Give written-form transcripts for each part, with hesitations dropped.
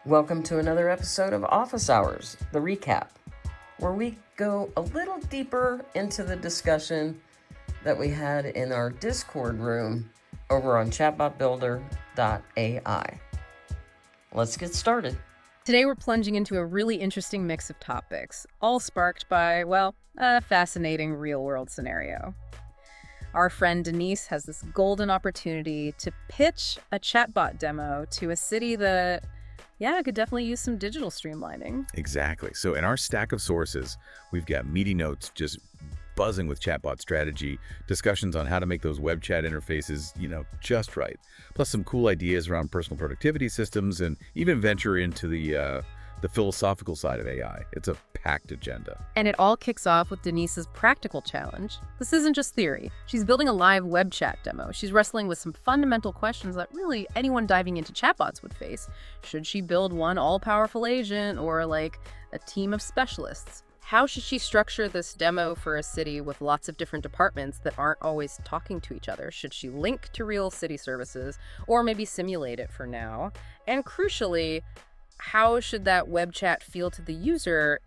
Welcome to another episode of Office Hours, the recap, where we go a little deeper into the discussion that we had in our Discord room over on chatbotbuilder.ai. Let's get started. Today we're plunging into a really interesting mix of topics, all sparked by, well, a fascinating real-world scenario. Our friend Denise has this golden opportunity to pitch a chatbot demo to a city that, could definitely use some digital streamlining. Exactly. So in our stack of sources, we've got meaty notes just buzzing with chatbot strategy, discussions on how to make those web chat interfaces, just right. Plus some cool ideas around personal productivity systems and even venture into the philosophical side of AI. It's a packed agenda. And it all kicks off with Denise's practical challenge. This isn't just theory. She's building a live web chat demo. She's wrestling with some fundamental questions that really anyone diving into chatbots would face. Should she build one all-powerful agent or like a team of specialists? How should she structure this demo for a city with lots of different departments that aren't always talking to each other? Should she link to real city services or maybe simulate it for now? And crucially, how should that web chat feel to the user?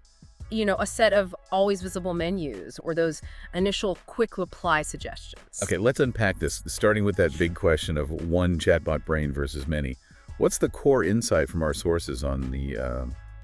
A set of always visible menus or those initial quick reply suggestions. Okay, let's unpack this, starting with that big question of one chatbot brain versus many. What's the core insight from our sources on the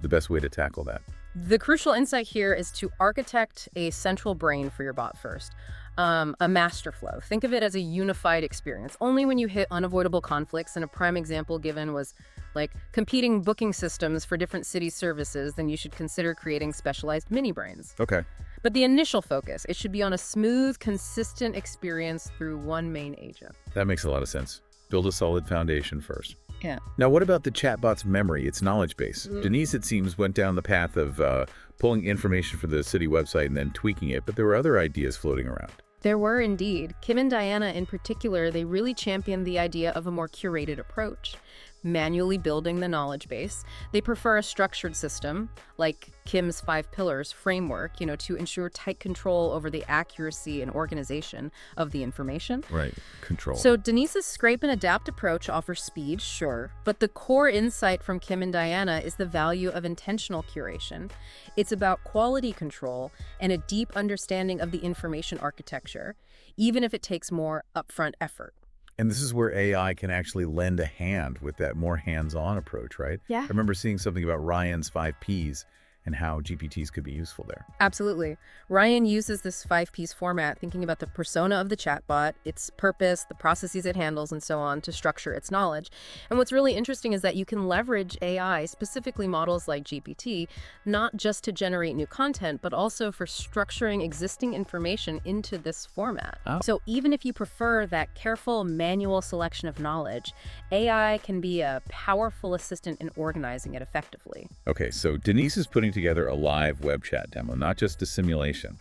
best way to tackle that? The crucial insight here is to architect a central brain for your bot first. A master flow. Think of it as a unified experience. Only when you hit unavoidable conflicts, and a prime example given was like competing booking systems for different city services, then you should consider creating specialized mini brains. Okay. But the initial focus, it should be on a smooth, consistent experience through one main agent. That makes a lot of sense. Build a solid foundation first. Yeah. Now, what about the chatbot's memory, its knowledge base? Denise, it seems, went down the path of pulling information for the city website and then tweaking it, but there were other ideas floating around. There were indeed. Kim and Diana in particular, they really championed the idea of a more curated approach, manually building the knowledge base. They prefer a structured system, like Kim's 5 pillars framework, to ensure tight control over the accuracy and organization of the information. Right, control. So Denise's scrape and adapt approach offers speed, sure, but the core insight from Kim and Diana is the value of intentional curation. It's about quality control and a deep understanding of the information architecture, even if it takes more upfront effort. And this is where AI can actually lend a hand with that more hands-on approach, right? Yeah. I remember seeing something about Ryan's 5 Ps and how GPTs could be useful there. Absolutely. Ryan uses this 5-piece format, thinking about the persona of the chatbot, its purpose, the processes it handles, and so on, to structure its knowledge. And what's really interesting is that you can leverage AI, specifically models like GPT, not just to generate new content, but also for structuring existing information into this format. Oh. So even if you prefer that careful manual selection of knowledge, AI can be a powerful assistant in organizing it effectively. Okay, so Denise is putting together a live web chat demo, not just a simulation.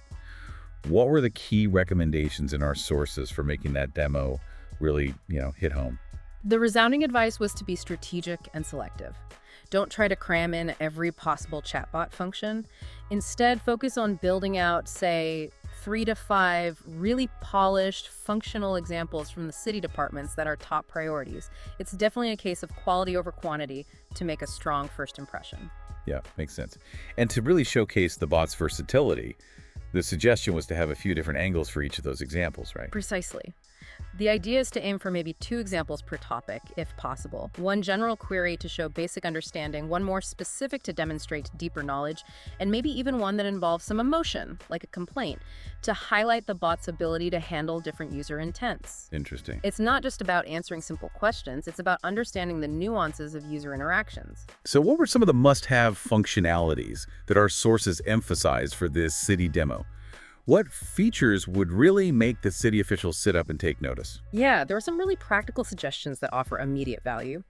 What were the key recommendations in our sources for making that demo really, hit home? The resounding advice was to be strategic and selective. Don't try to cram in every possible chatbot function. Instead, focus on building out, say, 3 to 5 really polished, functional examples from the city departments that are top priorities. It's definitely a case of quality over quantity to make a strong first impression. Yeah, makes sense. And to really showcase the bot's versatility, the suggestion was to have a few different angles for each of those examples, right? Precisely. The idea is to aim for maybe 2 examples per topic, if possible. One general query to show basic understanding, one more specific to demonstrate deeper knowledge, and maybe even one that involves some emotion, like a complaint, to highlight the bot's ability to handle different user intents. Interesting. It's not just about answering simple questions, it's about understanding the nuances of user interactions. So what were some of the must-have functionalities that our sources emphasized for this city demo? What features would really make the city officials sit up and take notice? Yeah, there are some really practical suggestions that offer immediate value.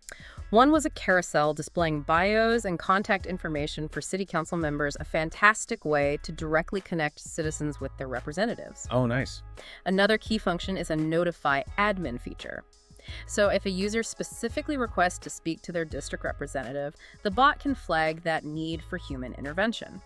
One was a carousel displaying bios and contact information for city council members, a fantastic way to directly connect citizens with their representatives. Oh, nice. Another key function is a notify admin feature. So if a user specifically requests to speak to their district representative, the bot can flag that need for human intervention.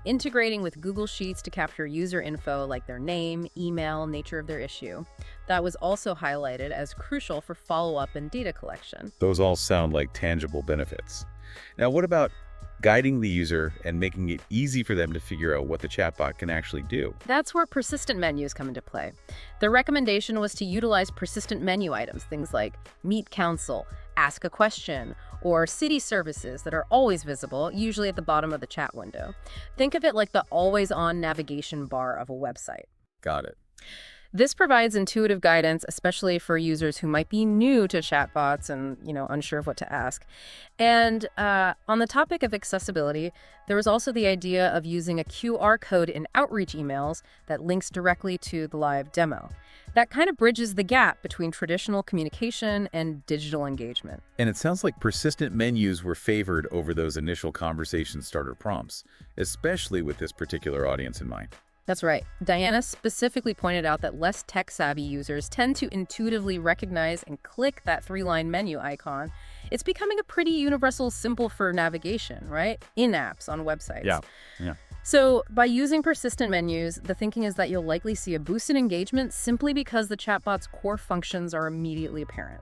Integrating with Google Sheets to capture user info like their name, email, nature of their issue. That was also highlighted as crucial for follow-up and data collection. Those all sound like tangible benefits. Now, what about guiding the user and making it easy for them to figure out what the chatbot can actually do? That's where persistent menus come into play. The recommendation was to utilize persistent menu items, things like meet council, ask a question, or city services that are always visible, usually at the bottom of the chat window. Think of it like the always-on navigation bar of a website. Got it. This provides intuitive guidance, especially for users who might be new to chatbots and, unsure of what to ask. And on the topic of accessibility, there was also the idea of using a QR code in outreach emails that links directly to the live demo. That kind of bridges the gap between traditional communication and digital engagement. And it sounds like persistent menus were favored over those initial conversation starter prompts, especially with this particular audience in mind. That's right. Diana specifically pointed out that less tech-savvy users tend to intuitively recognize and click that three-line menu icon. It's becoming a pretty universal symbol for navigation, right? In apps, on websites. Yeah. So by using persistent menus, the thinking is that you'll likely see a boost in engagement simply because the chatbot's core functions are immediately apparent.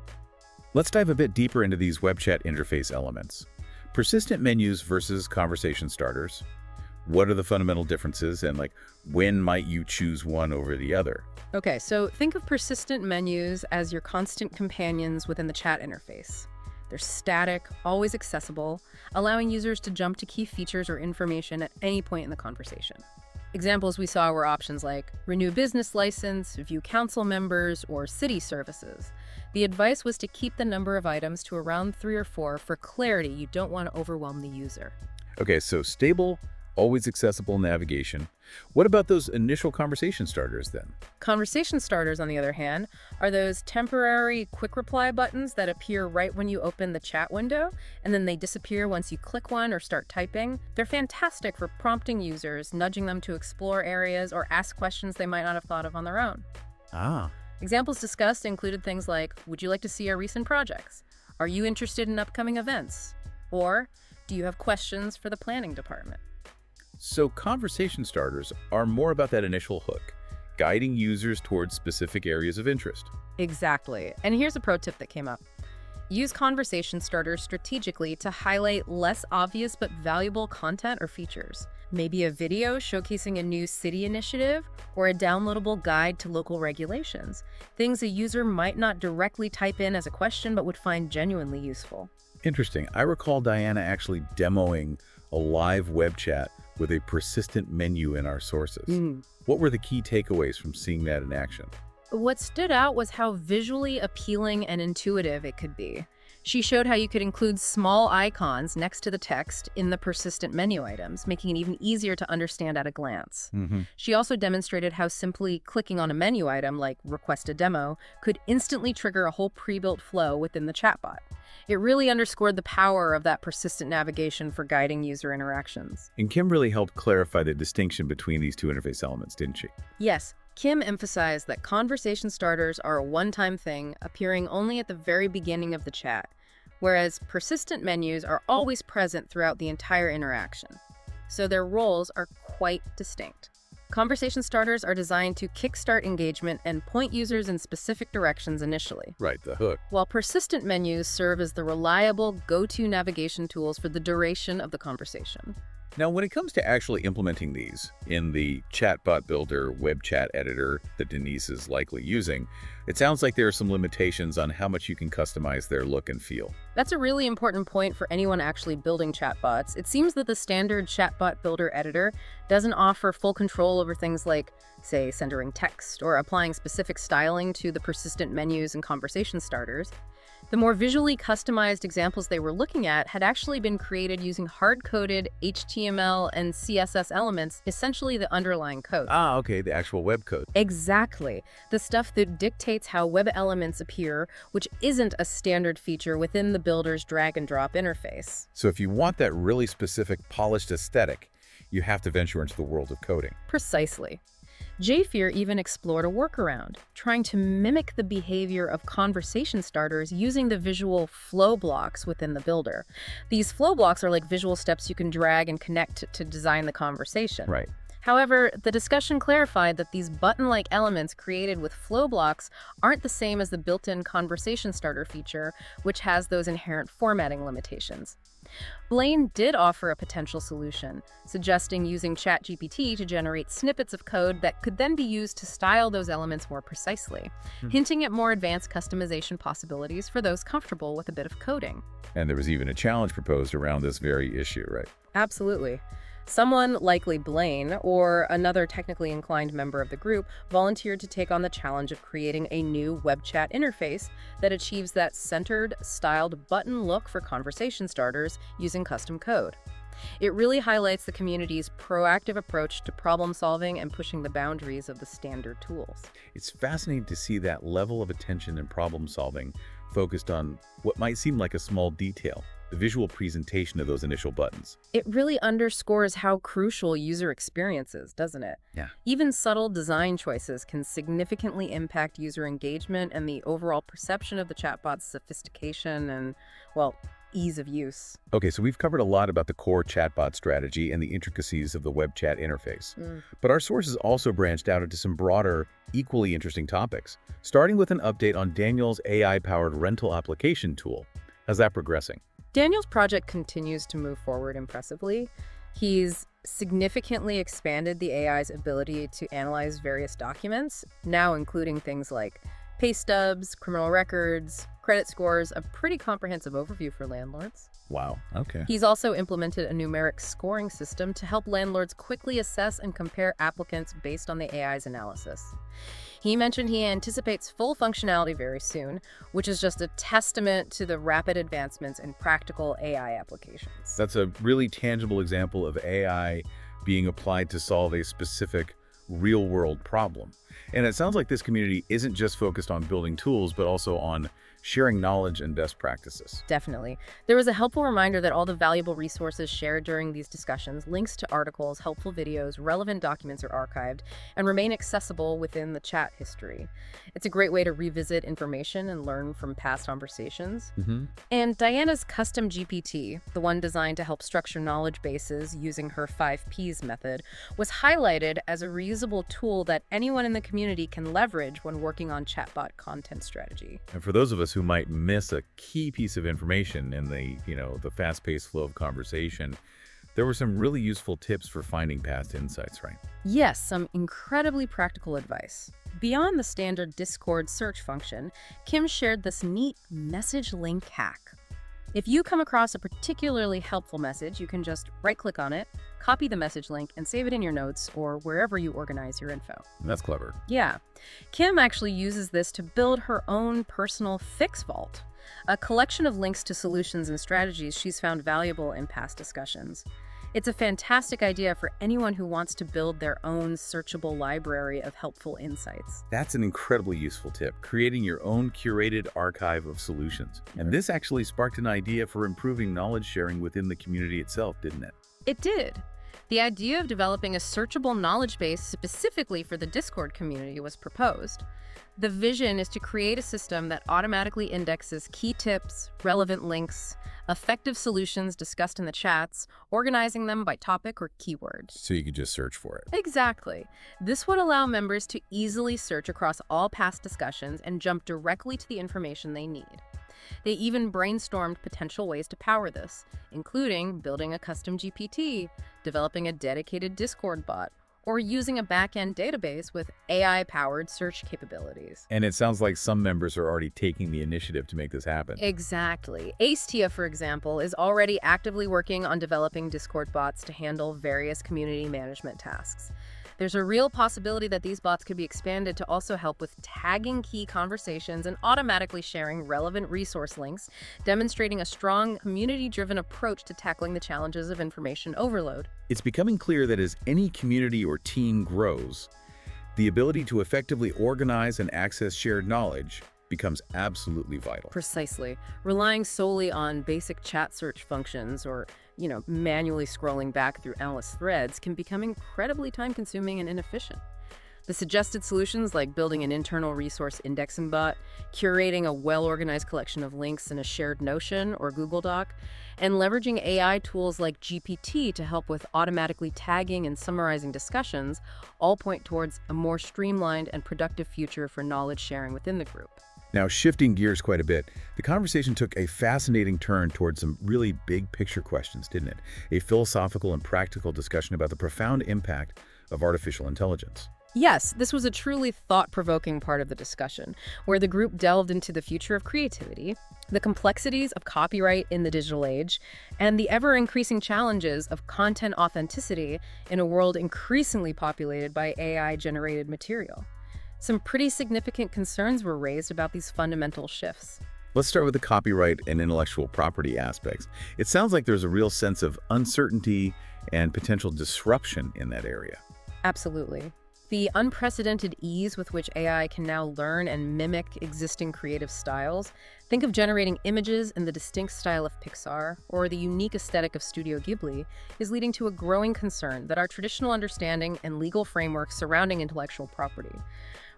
Let's dive a bit deeper into these web chat interface elements. Persistent menus versus conversation starters. What are the fundamental differences, and when might you choose one over the other? Okay, so think of persistent menus as your constant companions within the chat interface. They're static, always accessible, allowing users to jump to key features or information at any point in the conversation. Examples we saw were options like renew business license, view council members, or city services. The advice was to keep the number of items to around 3 or 4 for clarity. You don't want to overwhelm the user. Okay, so stable, always accessible navigation. What about those initial conversation starters then? Conversation starters, on the other hand, are those temporary quick reply buttons that appear right when you open the chat window, and then they disappear once you click one or start typing. They're fantastic for prompting users, nudging them to explore areas or ask questions they might not have thought of on their own. Examples discussed included things like, would you like to see our recent projects? Are you interested in upcoming events? Or, do you have questions for the planning department? So conversation starters are more about that initial hook, guiding users towards specific areas of interest. Exactly. And here's a pro tip that came up. Use conversation starters strategically to highlight less obvious but valuable content or features. Maybe a video showcasing a new city initiative or a downloadable guide to local regulations. Things a user might not directly type in as a question but would find genuinely useful. Interesting. I recall Diana actually demoing a live web chat with a persistent menu in our sources. What were the key takeaways from seeing that in action? What stood out was how visually appealing and intuitive it could be. She showed how you could include small icons next to the text in the persistent menu items, making it even easier to understand at a glance. She also demonstrated how simply clicking on a menu item, like request a demo, could instantly trigger a whole pre-built flow within the chatbot. It really underscored the power of that persistent navigation for guiding user interactions. And Kim really helped clarify the distinction between these two interface elements, didn't she? Yes, Kim emphasized that conversation starters are a one-time thing, appearing only at the very beginning of the chat, whereas persistent menus are always present throughout the entire interaction. So their roles are quite distinct. Conversation starters are designed to kickstart engagement and point users in specific directions initially. Right, the hook. While persistent menus serve as the reliable go-to navigation tools for the duration of the conversation. Now, when it comes to actually implementing these in the chatbot builder web chat editor that Denise is likely using, it sounds like there are some limitations on how much you can customize their look and feel. That's a really important point for anyone actually building chatbots. It seems that the standard chatbot builder editor doesn't offer full control over things like, say, centering text or applying specific styling to the persistent menus and conversation starters. The more visually customized examples they were looking at had actually been created using hard-coded HTML and CSS elements, essentially the underlying code. Okay, the actual web code. Exactly. The stuff that dictates how web elements appear, which isn't a standard feature within the builder's drag-and-drop interface. So if you want that really specific polished aesthetic, you have to venture into the world of coding. Precisely. Jafir even explored a workaround, trying to mimic the behavior of conversation starters using the visual flow blocks within the builder. These flow blocks are like visual steps you can drag and connect to design the conversation. Right. However, the discussion clarified that these button-like elements created with flow blocks aren't the same as the built-in conversation starter feature, which has those inherent formatting limitations. Blaine did offer a potential solution, suggesting using ChatGPT to generate snippets of code that could then be used to style those elements more precisely, hinting at more advanced customization possibilities for those comfortable with a bit of coding. And there was even a challenge proposed around this very issue, right? Absolutely. Someone, likely Blaine, or another technically inclined member of the group, volunteered to take on the challenge of creating a new web chat interface that achieves that centered, styled button look for conversation starters using custom code. It really highlights the community's proactive approach to problem solving and pushing the boundaries of the standard tools. It's fascinating to see that level of attention and problem solving focused on what might seem like a small detail, the visual presentation of those initial buttons. It really underscores how crucial user experience is, doesn't it? Yeah. Even subtle design choices can significantly impact user engagement and the overall perception of the chatbot's sophistication and, well, ease of use. Okay, so we've covered a lot about the core chatbot strategy and the intricacies of the web chat interface. But our sources also branched out into some broader, equally interesting topics, starting with an update on Daniel's AI-powered rental application tool. How's that progressing? Daniel's project continues to move forward impressively. He's significantly expanded the AI's ability to analyze various documents, now including things like pay stubs, criminal records, credit scores, a pretty comprehensive overview for landlords. Wow, okay. He's also implemented a numeric scoring system to help landlords quickly assess and compare applicants based on the AI's analysis. He mentioned he anticipates full functionality very soon, which is just a testament to the rapid advancements in practical AI applications. That's a really tangible example of AI being applied to solve a specific real-world problem. And it sounds like this community isn't just focused on building tools, but also on sharing knowledge and best practices. Definitely. There was a helpful reminder that all the valuable resources shared during these discussions, links to articles, helpful videos, relevant documents are archived and remain accessible within the chat history. It's a great way to revisit information and learn from past conversations. And Diana's custom GPT, the one designed to help structure knowledge bases using her 5Ps method, was highlighted as a reusable tool that anyone in the community can leverage when working on chatbot content strategy. And for those of us who might miss a key piece of information in the fast-paced flow of conversation, there were some really useful tips for finding past insights, right? Yes, some incredibly practical advice. Beyond the standard Discord search function, Kim shared this neat message link hack. If you come across a particularly helpful message, you can just right-click on it, copy the message link, and save it in your notes or wherever you organize your info. That's clever. Yeah. Kim actually uses this to build her own personal fix vault, a collection of links to solutions and strategies she's found valuable in past discussions. It's a fantastic idea for anyone who wants to build their own searchable library of helpful insights. That's an incredibly useful tip, creating your own curated archive of solutions. And this actually sparked an idea for improving knowledge sharing within the community itself, didn't it? It did. The idea of developing a searchable knowledge base specifically for the Discord community was proposed. The vision is to create a system that automatically indexes key tips, relevant links, effective solutions discussed in the chats, organizing them by topic or keyword. So you could just search for it. Exactly. This would allow members to easily search across all past discussions and jump directly to the information they need. They even brainstormed potential ways to power this, including building a custom GPT, developing a dedicated Discord bot, or using a back-end database with AI-powered search capabilities. And it sounds like some members are already taking the initiative to make this happen. Exactly. Aestia, for example, is already actively working on developing Discord bots to handle various community management tasks. There's a real possibility that these bots could be expanded to also help with tagging key conversations and automatically sharing relevant resource links, demonstrating a strong community-driven approach to tackling the challenges of information overload. It's becoming clear that as any community or team grows, the ability to effectively organize and access shared knowledge becomes absolutely vital. Precisely. Relying solely on basic chat search functions or, manually scrolling back through endless threads can become incredibly time-consuming and inefficient. The suggested solutions like building an internal resource indexing bot, curating a well-organized collection of links in a shared Notion or Google Doc, and leveraging AI tools like GPT to help with automatically tagging and summarizing discussions all point towards a more streamlined and productive future for knowledge sharing within the group. Now, shifting gears quite a bit, the conversation took a fascinating turn towards some really big picture questions, didn't it? A philosophical and practical discussion about the profound impact of artificial intelligence. Yes, this was a truly thought-provoking part of the discussion, where the group delved into the future of creativity, the complexities of copyright in the digital age, and the ever-increasing challenges of content authenticity in a world increasingly populated by AI-generated material. Some pretty significant concerns were raised about these fundamental shifts. Let's start with the copyright and intellectual property aspects. It sounds like there's a real sense of uncertainty and potential disruption in that area. Absolutely. The unprecedented ease with which AI can now learn and mimic existing creative styles, think of generating images in the distinct style of Pixar or the unique aesthetic of Studio Ghibli, is leading to a growing concern that our traditional understanding and legal frameworks surrounding intellectual property,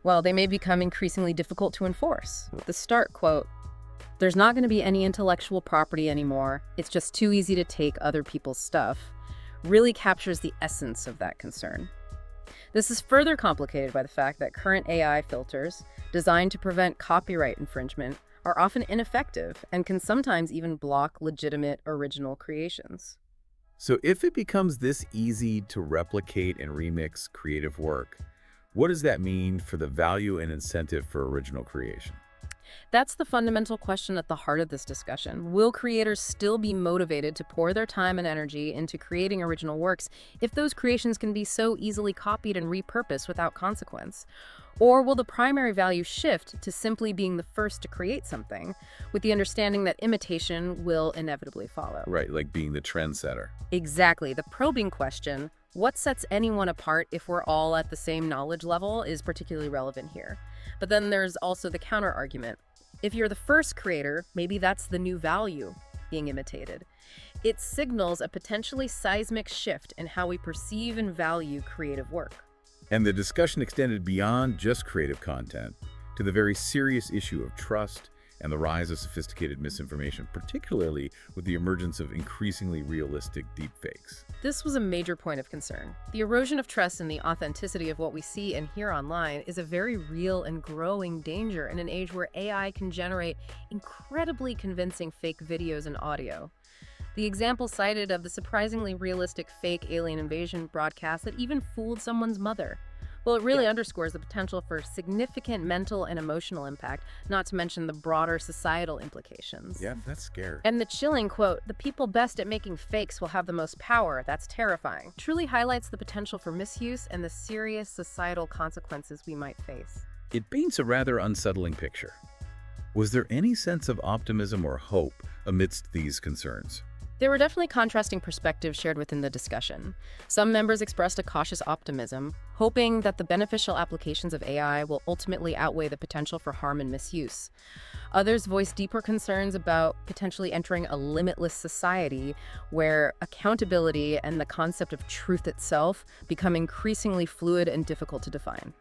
well, they may become increasingly difficult to enforce. The start quote, "There's not going to be any intellectual property anymore. It's just too easy to take other people's stuff," really captures the essence of that concern. This is further complicated by the fact that current AI filters, designed to prevent copyright infringement, are often ineffective and can sometimes even block legitimate original creations. So if it becomes this easy to replicate and remix creative work, what does that mean for the value and incentive for original creation? That's the fundamental question at the heart of this discussion. Will creators still be motivated to pour their time and energy into creating original works if those creations can be so easily copied and repurposed without consequence? Or will the primary value shift to simply being the first to create something, with the understanding that imitation will inevitably follow? Right, like being the trendsetter. Exactly. The probing question, what sets anyone apart if we're all at the same knowledge level, is particularly relevant here. But then there's also the counter-argument. If you're the first creator, maybe that's the new value being imitated. It signals a potentially seismic shift in how we perceive and value creative work. And the discussion extended beyond just creative content to the very serious issue of trust and the rise of sophisticated misinformation, particularly with the emergence of increasingly realistic deepfakes. This was a major point of concern. The erosion of trust in the authenticity of what we see and hear online is a very real and growing danger in an age where AI can generate incredibly convincing fake videos and audio. The example cited of the surprisingly realistic fake alien invasion broadcast that even fooled someone's mother. Well, it really underscores the potential for significant mental and emotional impact, not to mention the broader societal implications. Yeah, that's scary. And the chilling quote, "The people best at making fakes will have the most power. That's terrifying," truly highlights the potential for misuse and the serious societal consequences we might face. It paints a rather unsettling picture. Was there any sense of optimism or hope amidst these concerns? There were definitely contrasting perspectives shared within the discussion. Some members expressed a cautious optimism, hoping that the beneficial applications of AI will ultimately outweigh the potential for harm and misuse. Others voiced deeper concerns about potentially entering a limitless society where accountability and the concept of truth itself become increasingly fluid and difficult to define.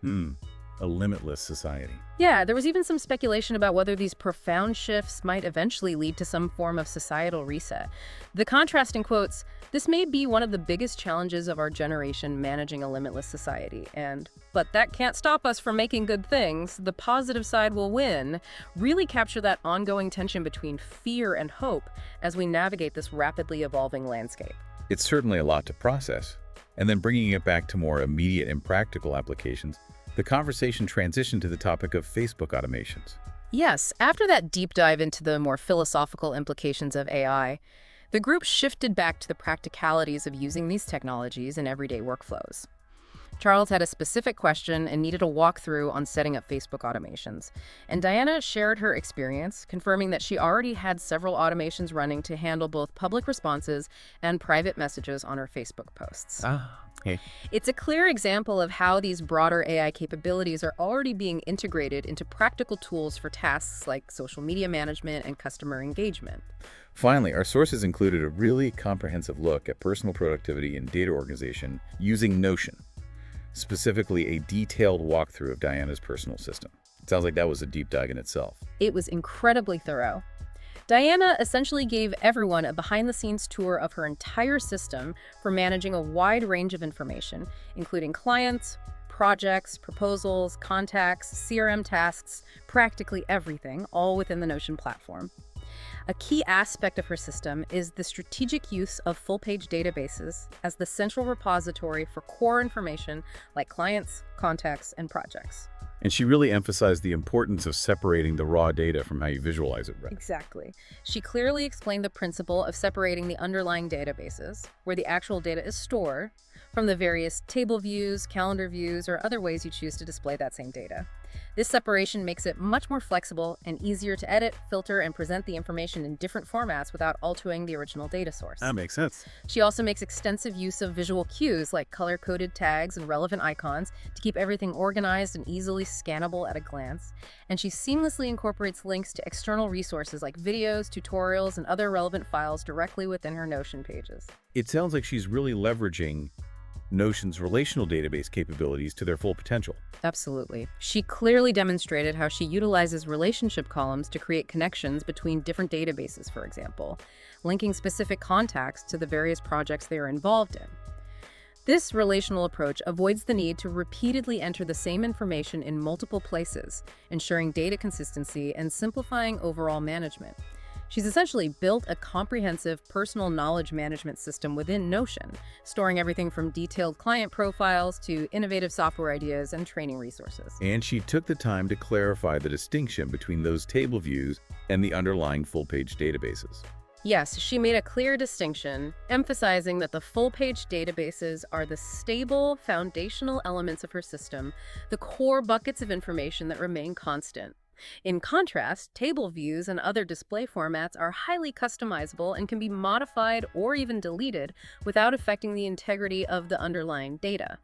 A limitless society. Yeah, there was even some speculation about whether these profound shifts might eventually lead to some form of societal reset. The contrasting quotes, "This may be one of the biggest challenges of our generation, managing a limitless society," and "But that can't stop us from making good things. The positive side will win," really capture that ongoing tension between fear and hope as we navigate this rapidly evolving landscape. It's certainly a lot to process. And then bringing it back to more immediate and practical applications, the conversation transitioned to the topic of Facebook automations. Yes, after that deep dive into the more philosophical implications of AI, the group shifted back to the practicalities of using these technologies in everyday workflows. Charles had a specific question and needed a walkthrough on setting up Facebook automations. And Diana shared her experience, confirming that she already had several automations running to handle both public responses and private messages on her Facebook posts. Okay. It's a clear example of how these broader AI capabilities are already being integrated into practical tools for tasks like social media management and customer engagement. Finally, our sources included a really comprehensive look at personal productivity and data organization using Notion, specifically a detailed walkthrough of Diana's personal system. It sounds like that was a deep dive in itself. It was incredibly thorough. Diana essentially gave everyone a behind-the-scenes tour of her entire system for managing a wide range of information, including clients, projects, proposals, contacts, CRM tasks, practically everything, all within the Notion platform. A key aspect of her system is the strategic use of full-page databases as the central repository for core information like clients, contacts, and projects. And she really emphasized the importance of separating the raw data from how you visualize it, right? Exactly. She clearly explained the principle of separating the underlying databases, where the actual data is stored, from the various table views, calendar views, or other ways you choose to display that same data. This separation makes it much more flexible and easier to edit, filter, and present the information in different formats without altering the original data source. That makes sense. She also makes extensive use of visual cues like color-coded tags and relevant icons to keep everything organized and easily scannable at a glance. And she seamlessly incorporates links to external resources like videos, tutorials, and other relevant files directly within her Notion pages. It sounds like she's really leveraging Notion's relational database capabilities to their full potential. Absolutely. She clearly demonstrated how she utilizes relationship columns to create connections between different databases, for example, linking specific contacts to the various projects they are involved in. This relational approach avoids the need to repeatedly enter the same information in multiple places, ensuring data consistency and simplifying overall management. She's essentially built a comprehensive personal knowledge management system within Notion, storing everything from detailed client profiles to innovative software ideas and training resources. And she took the time to clarify the distinction between those table views and the underlying full-page databases. Yes, she made a clear distinction, emphasizing that the full-page databases are the stable, foundational elements of her system, the core buckets of information that remain constant. In contrast, table views and other display formats are highly customizable and can be modified or even deleted without affecting the integrity of the underlying data.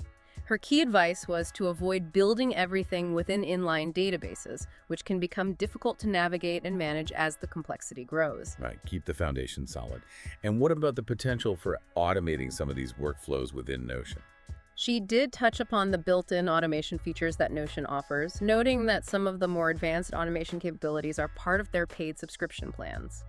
Her key advice was to avoid building everything within inline databases, which can become difficult to navigate and manage as the complexity grows. Right, keep the foundation solid. And what about the potential for automating some of these workflows within Notion? She did touch upon the built-in automation features that Notion offers, noting that some of the more advanced automation capabilities are part of their paid subscription plans.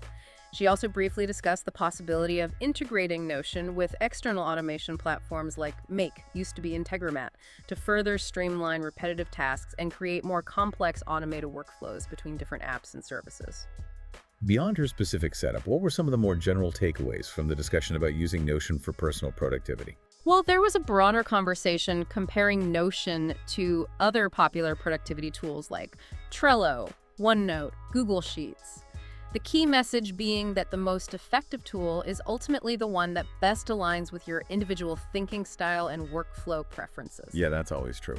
She also briefly discussed the possibility of integrating Notion with external automation platforms like Make, used to be Integromat, to further streamline repetitive tasks and create more complex automated workflows between different apps and services. Beyond her specific setup, what were some of the more general takeaways from the discussion about using Notion for personal productivity? Well, there was a broader conversation comparing Notion to other popular productivity tools like Trello, OneNote, Google Sheets. The key message being that the most effective tool is ultimately the one that best aligns with your individual thinking style and workflow preferences. Yeah, that's always true.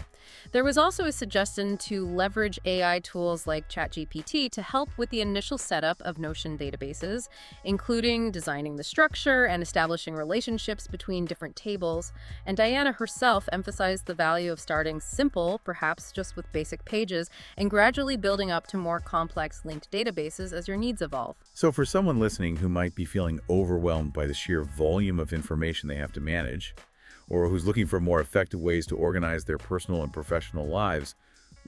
There was also a suggestion to leverage AI tools like ChatGPT to help with the initial setup of Notion databases, including designing the structure and establishing relationships between different tables. And Diana herself emphasized the value of starting simple, perhaps just with basic pages, and gradually building up to more complex linked databases as your needs evolve. So for someone listening who might be feeling overwhelmed by the sheer volume of information they have to manage, or who's looking for more effective ways to organize their personal and professional lives,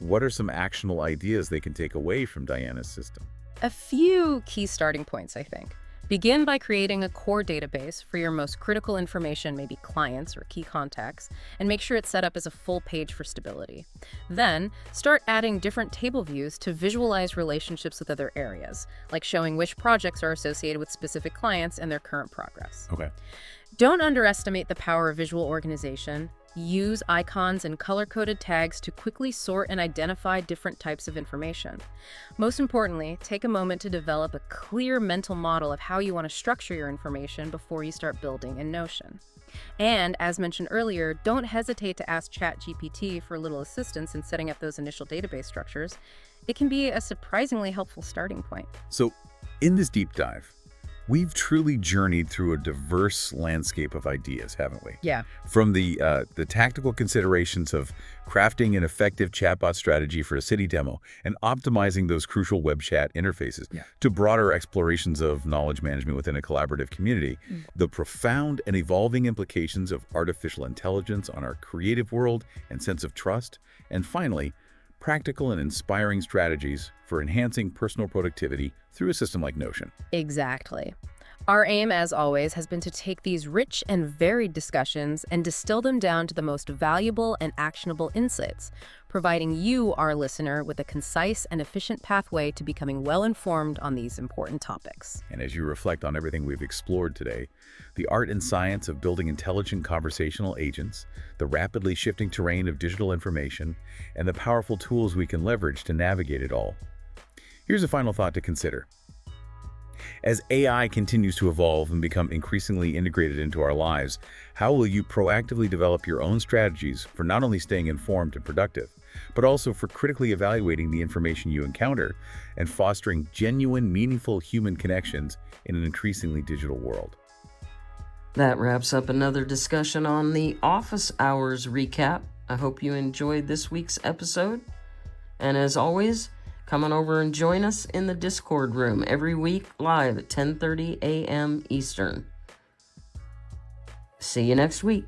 what are some actionable ideas they can take away from Diana's system? A few key starting points, I think. Begin by creating a core database for your most critical information, maybe clients or key contacts, and make sure it's set up as a full page for stability. Then, start adding different table views to visualize relationships with other areas, like showing which projects are associated with specific clients and their current progress. Okay. Don't underestimate the power of visual organization. Use icons and color-coded tags to quickly sort and identify different types of information. Most importantly, take a moment to develop a clear mental model of how you want to structure your information before you start building in Notion. And, as mentioned earlier, don't hesitate to ask ChatGPT for a little assistance in setting up those initial database structures. It can be a surprisingly helpful starting point. So, in this deep dive, we've truly journeyed through a diverse landscape of ideas, haven't we? Yeah. From the tactical considerations of crafting an effective chatbot strategy for a city demo and optimizing those crucial web chat interfaces, to broader explorations of knowledge management within a collaborative community, the profound and evolving implications of artificial intelligence on our creative world and sense of trust, and finally, practical and inspiring strategies for enhancing personal productivity through a system like Notion. Exactly. Our aim, as always, has been to take these rich and varied discussions and distill them down to the most valuable and actionable insights, providing you, our listener, with a concise and efficient pathway to becoming well-informed on these important topics. And as you reflect on everything we've explored today, the art and science of building intelligent conversational agents, the rapidly shifting terrain of digital information, and the powerful tools we can leverage to navigate it all. Here's a final thought to consider. As AI continues to evolve and become increasingly integrated into our lives, how will you proactively develop your own strategies for not only staying informed and productive, but also for critically evaluating the information you encounter and fostering genuine, meaningful human connections in an increasingly digital world? That wraps up another discussion on the office hours recap. I hope you enjoyed this week's episode. And as always, come on over and join us in the Discord room every week live at 10:30 a.m. Eastern. See you next week.